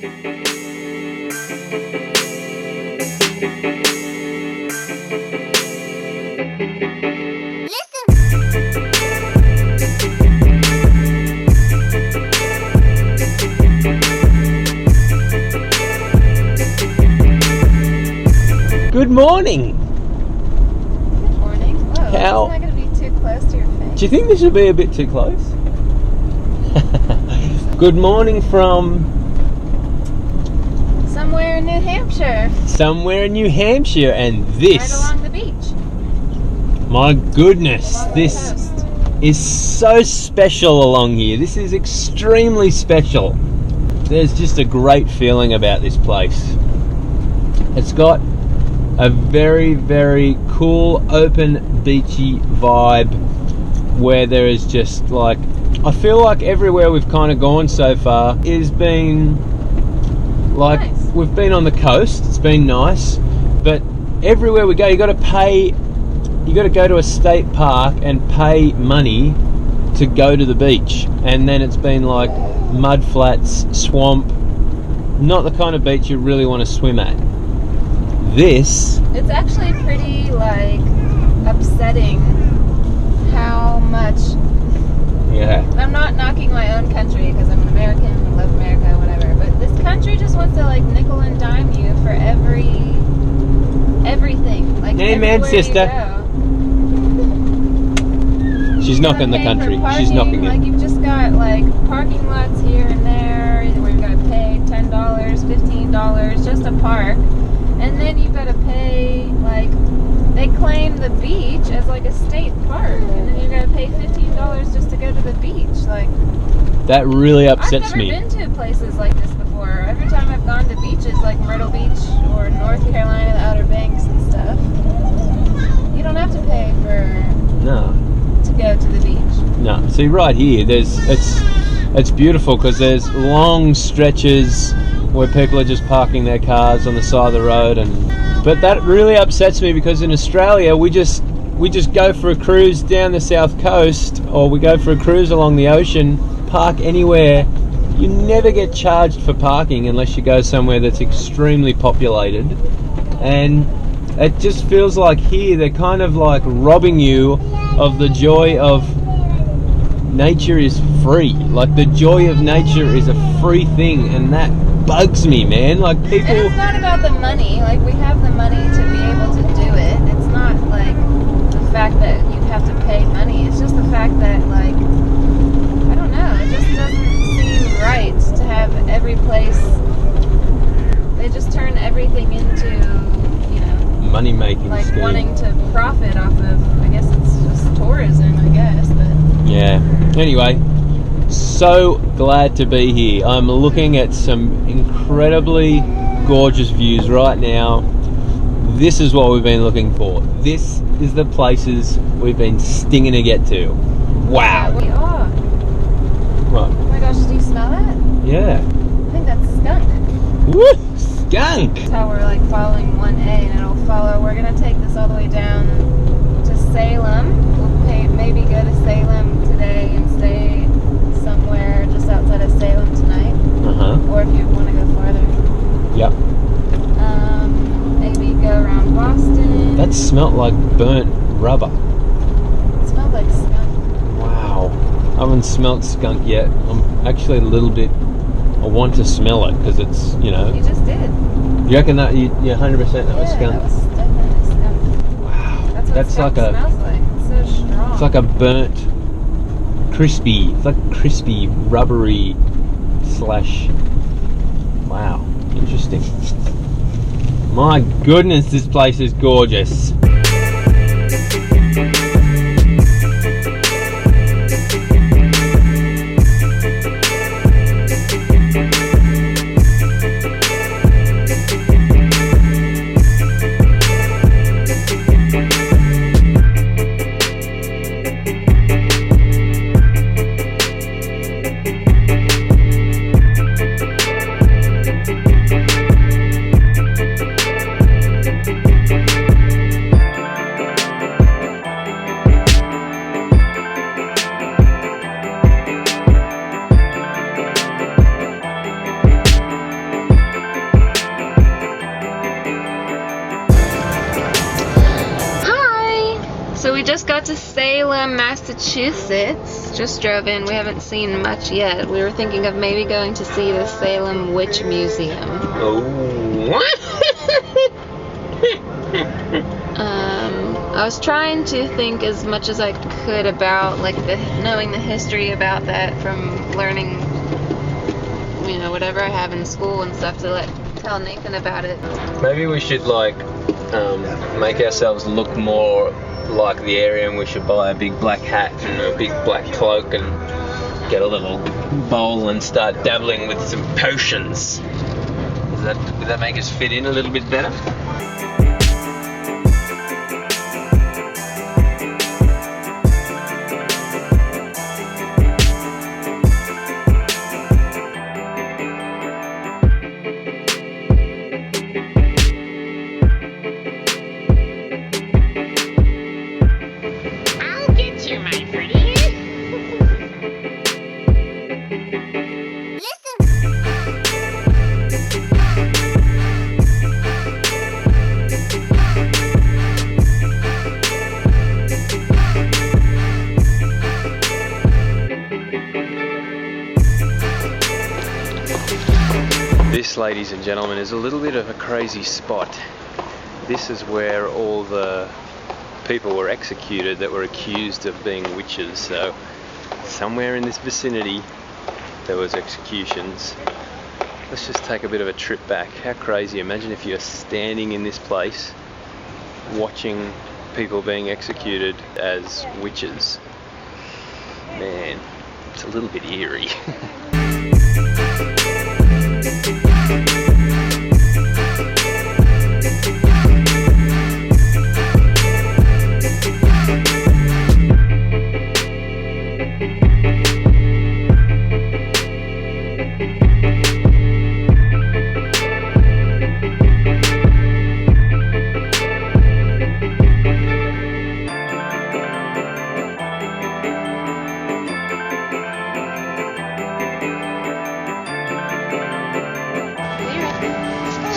Good morning. Good morning. Whoa, it's not going to be too close to your face. Do you think this will be a bit too close? Good morning from... somewhere in New Hampshire. Somewhere in New Hampshire, and this... right along the beach. My goodness, Along this the coast. is so special along here. This is extremely special. There's just a great feeling about this place. It's got a very, very cool, open, beachy vibe where there is just like... I feel like everywhere we've kind of gone so far has been like... Nice. We've been on the coast, it's been nice, but everywhere we go you got to pay... You got to go to a state park and pay money to go to the beach, and then it's been like mud flats, swamp, not the kind of beach you really want to swim at. This... It's actually pretty, like, upsetting how much... Yeah. I'm not knocking my own country because I'm an American and love America, whatever, but this country just wants to, like, nickel and dime you for everything. Like, Hey, man, everywhere you sister. go. She's knocking the Pay for country. parking, She's knocking like, it. you've just got, like, parking lots here and there where you've got to pay $10, $15 just to park. And then you've got to pay, like, they claim the beach as like a state park, and then you've got to pay $15 just to go to the beach. Like, That really upsets me. I've never been to places like this before. Every time I've gone to beaches like Myrtle Beach or North Carolina, the Outer Banks and stuff, you don't have to pay No. to go to the beach. No. See, right here, it's beautiful because there's long stretches where people are just parking their cars on the side of the road, but that really upsets me because in Australia we just go for a cruise down the south coast, or we go for a cruise along the ocean, park anywhere. You never get charged for parking unless you go somewhere that's extremely populated, and it just feels like here they're kind of like robbing you of the joy of nature is free. Like, the joy of nature is a free thing, and that bugs me, man. Like, people... And it's not about the money. Like, we have the money to be able to do it. It's not like the fact that you have to pay money. It's just the fact that, like, I don't know, it just doesn't seem right to have every place... They just turn everything into, you know... money-making like, scheme. wanting to profit off of, I guess it's just tourism, I guess, but... Yeah. Anyway, so glad to be here. I'm looking at some incredibly gorgeous views right now. This is what we've been looking for. This is the places we've been stinging to get to. Wow. Yeah, we are. What? Oh my gosh, do you smell that? Yeah. I think that's skunk. Woo! Skunk! That's how we're like following 1A, and it'll follow. We're gonna take this all the way down to Salem. We'll maybe go to Salem today and stay somewhere just outside of Salem tonight. Or if you want to go farther. Yep. Maybe go around Boston. That smelt like burnt rubber. It smelled like skunk. Wow. I haven't smelt skunk yet. I'm actually a little bit... I want to smell it because it's, you know... You just did. You reckon that you're 100% that was Yeah, skunk? that was definitely skunk. Wow. That's what skunk smells like. It's so strong. It's like a burnt, crispy. It's like crispy, rubbery slash... Wow. Interesting. My goodness, this place is gorgeous. we just got to Salem, Massachusetts. Just drove in. We haven't seen much yet. We were thinking of maybe going to see the Salem Witch Museum. Oh. I was trying to think as much as I could about like knowing the history about that from learning, you know, whatever I have in school and stuff to tell Nathan about it. Maybe we should like make ourselves look more like the area, and we should buy a big black hat and a big black cloak and get a little bowl and start dabbling with some potions. Would that make us fit in a little bit better? This, ladies and gentlemen, is a little bit of a crazy spot. This is where all the people were executed that were accused of being witches. So somewhere in this vicinity there was executions. Let's just take a bit of a trip back. How crazy. Imagine if you're standing in this place watching people being executed as witches. Man, it's a little bit eerie.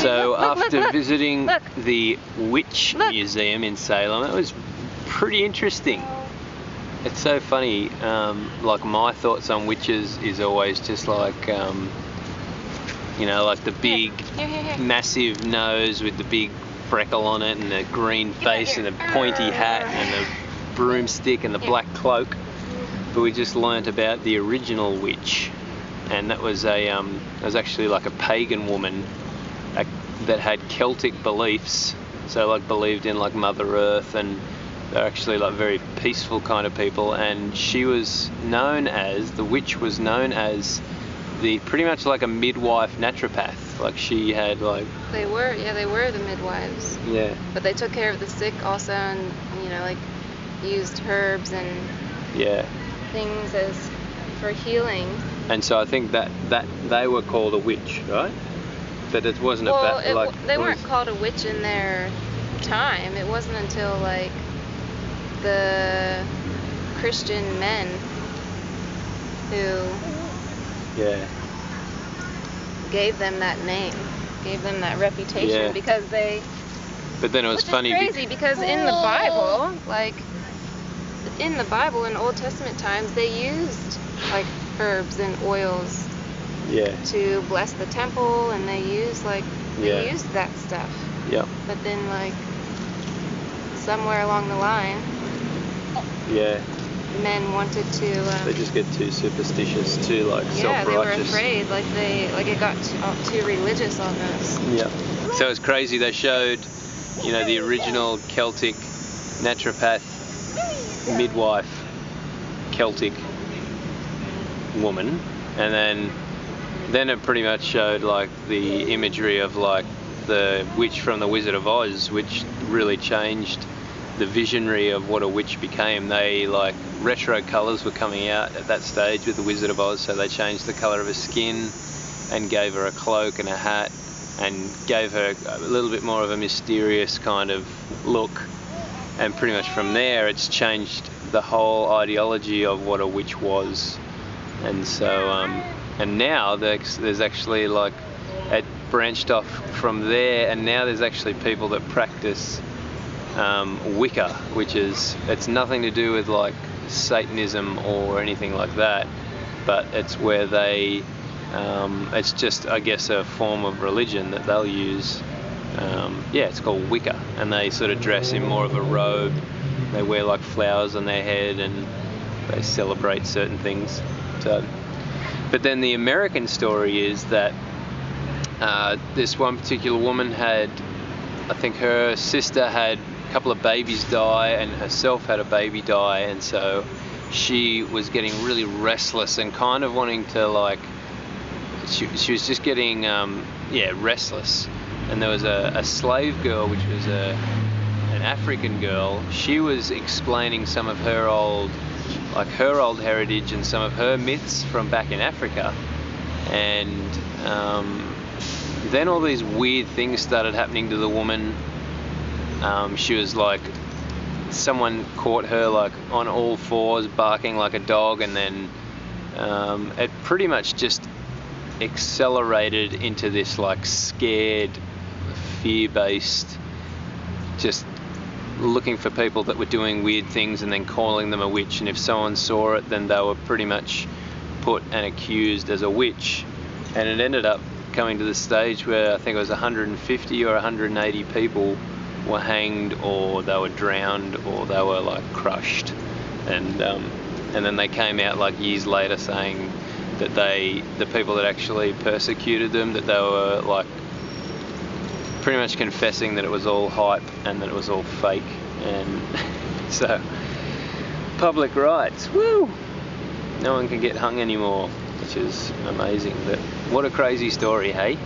So after visiting the Witch Museum in Salem, it was pretty interesting. It's so funny, like my thoughts on witches is always just like, you know, like the big, massive nose with the big freckle on it and the green face and the pointy hat and the broomstick and the black cloak. But we just learnt about the original witch, and that was actually like a pagan woman that had Celtic beliefs, so like believed in like Mother Earth, and they're actually like very peaceful kind of people. And she was known as, the witch was known as pretty much like a midwife naturopath. Like she had like... They were the midwives. Yeah. But they took care of the sick also, and you know, like used herbs and things as for healing. And so I think that they were called a witch, right? That it wasn't they weren't called a witch in their time. It wasn't until like the Christian men who gave them that name, gave them that reputation, because they... But then it was funny. Which is crazy, because in the Bible, in Old Testament times, they used like herbs and oils to bless the temple, and they used used that stuff. Yeah. But then like somewhere along the line, men wanted to. They just get too superstitious, too like self-righteous. They were afraid. It got too religious almost. Yeah. So it's crazy. They showed, you know, the original Celtic naturopath midwife, Celtic woman, and then it pretty much showed like the imagery of like the witch from the Wizard of Oz, which really changed the visionary of what a witch became. They like retro colours were coming out at that stage with the Wizard of Oz, so they changed the colour of her skin and gave her a cloak and a hat and gave her a little bit more of a mysterious kind of look. And pretty much from there it's changed the whole ideology of what a witch was. And so and now there's actually like, it branched off from there, and now there's actually people that practice Wicca, which it's nothing to do with like Satanism or anything like that, but it's where they it's just, I guess, a form of religion that they'll use. Yeah, it's called Wicca, and they sort of dress in more of a robe. They wear like flowers on their head, and they celebrate certain things. So, but then the American story is that this one particular woman had, I think her sister had a couple of babies die, and herself had a baby die, and so she was getting really restless and kind of wanting to like, she was just getting restless. And there was a slave girl, which was an African girl. She was explaining some of her old heritage and some of her myths from back in Africa, and then all these weird things started happening to the woman. She was like, someone caught her like on all fours barking like a dog, and then it pretty much just accelerated into this like scared, fear-based, just looking for people that were doing weird things and then calling them a witch, and if someone saw it, then they were pretty much put and accused as a witch. And it ended up coming to the stage where I think it was 150 or 180 people were hanged, or they were drowned, or they were like crushed. And then they came out like years later saying that the people that actually persecuted them, that they were like pretty much confessing that it was all hype and that it was all fake. And so, public rights, woo! No one can get hung anymore, which is amazing. But what a crazy story, hey?